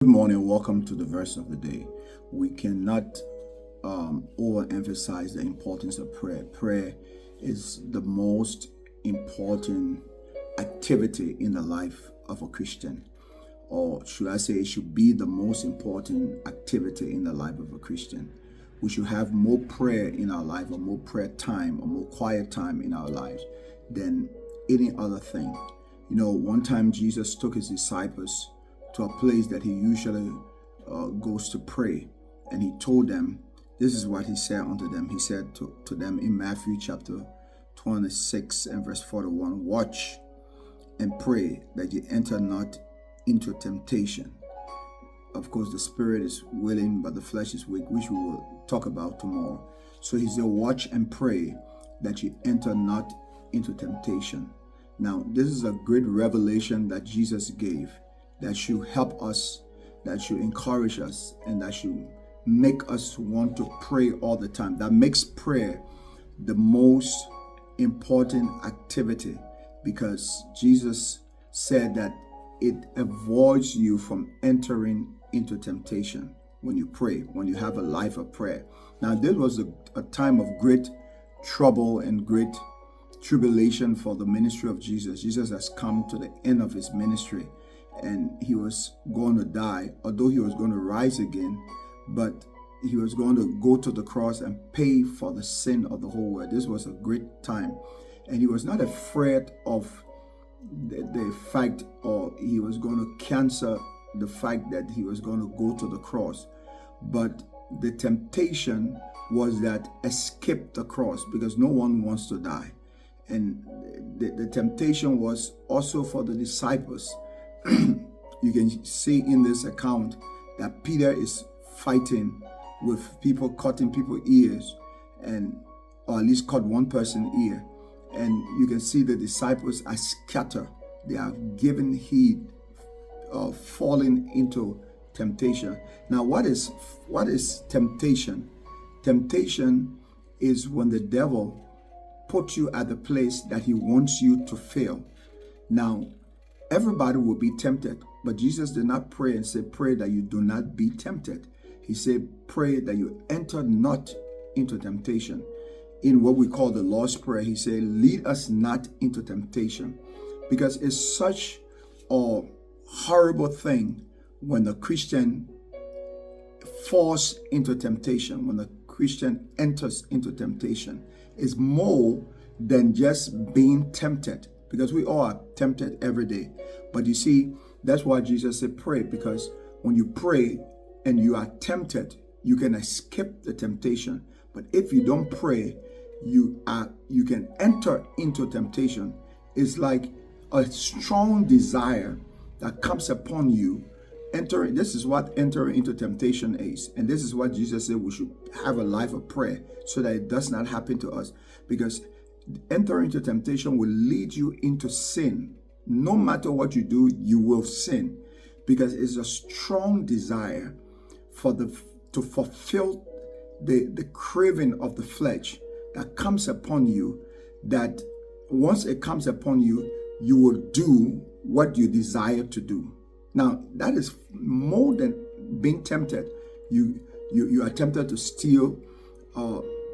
Good morning. Welcome to the verse of the day. We cannot overemphasize the importance of prayer. Prayer is the most important activity in the life of a Christian, or should I say, it should be the most important activity in the life of a Christian. We should have more prayer in our life, or more prayer time, or more quiet time in our lives than any other thing. One time Jesus took his disciples to a place that he usually goes to pray. And he told them, this is what he said unto them. He said to them in Matthew chapter 26 and verse 41, watch and pray that ye enter not into temptation. Of course, the spirit is willing, but the flesh is weak, which we will talk about tomorrow. So he said, watch and pray that ye enter not into temptation. Now, this is a great revelation that Jesus gave, that should help us, that should encourage us, and that should make us want to pray all the time. That makes prayer the most important activity, because Jesus said that it avoids you from entering into temptation when you pray, when you have a life of prayer. Now, this was a time of great trouble and great tribulation for the ministry of Jesus. Jesus has come to the end of his ministry, and he was going to die, although he was going to rise again, but he was going to go to the cross and pay for the sin of the whole world. This was a great time, and he was not afraid of the fact, or he was going to cancel the fact that he was going to go to the cross. But the temptation was that escape the cross, because no one wants to die. And the temptation was also for the disciples. You can see in this account that Peter is fighting with people, cutting people's ears, or at least cut one person's ear. And you can see the disciples are scattered. They are given heed of falling into temptation. Now, what is temptation? Temptation is when the devil puts you at the place that he wants you to fail. Now, everybody will be tempted, but Jesus did not pray and say, pray that you do not be tempted. He said, pray that you enter not into temptation. In what we call the Lord's Prayer, he said, lead us not into temptation, because it's such a horrible thing when the Christian falls into temptation, when the Christian enters into temptation. It's more than just being tempted, because we all are tempted every day. But you see, that's why Jesus said pray, because when you pray and you are tempted, you can escape the temptation. But if you don't pray, you can enter into temptation. It's like a strong desire that comes upon you. This is what entering into temptation is. And this is what Jesus said we should have a life of prayer, so that it does not happen to us. Because entering into temptation will lead you into sin. No matter what you do, you will sin, because it's a strong desire to fulfill the craving of the flesh that comes upon you, that once it comes upon you, you will do what you desire to do. Now, that is more than being tempted. You are tempted to steal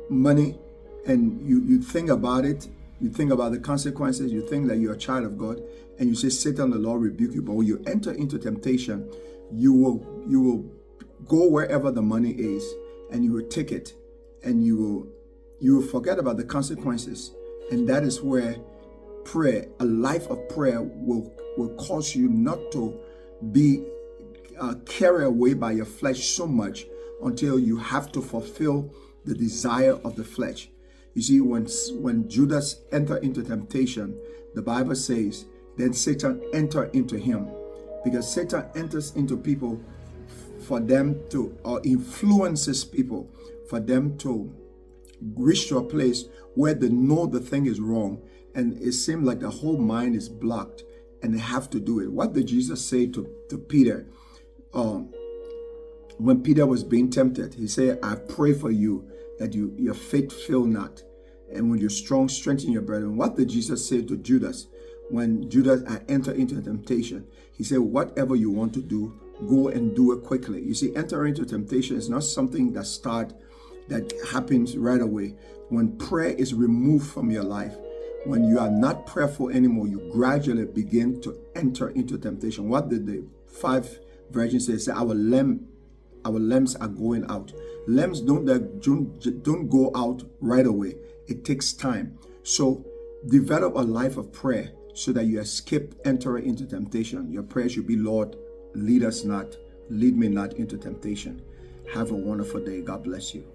money, and you think about it. You think about the consequences. You think that you're a child of God, and you say, Satan, the Lord rebuke you. But when you enter into temptation, you will go wherever the money is, and you will take it, and you will forget about the consequences. And that is where prayer, a life of prayer, will cause you not to be carried away by your flesh so much until you have to fulfill the desire of the flesh. You see, when Judas entered into temptation, the Bible says, then Satan entered into him, because Satan enters into people for them to, or influences people for them to reach to a place where they know the thing is wrong, and it seems like the whole mind is blocked, and they have to do it. What did Jesus say to Peter? When Peter was being tempted, he said, I pray for you that your faith fail not. And when you're strong, strengthen your brethren. What did Jesus say to Judas? When Judas had entered into temptation, he said, whatever you want to do, go and do it quickly. You see, entering into temptation is not something that happens right away. When prayer is removed from your life, when you are not prayerful anymore, you gradually begin to enter into temptation. What did the 5 virgins say? Say, our lamps are going out. Lamps don't go out right away. It takes time. So develop a life of prayer so that you escape entering into temptation. Your prayer should be, Lord, lead me not into temptation. Have a wonderful day. God bless you.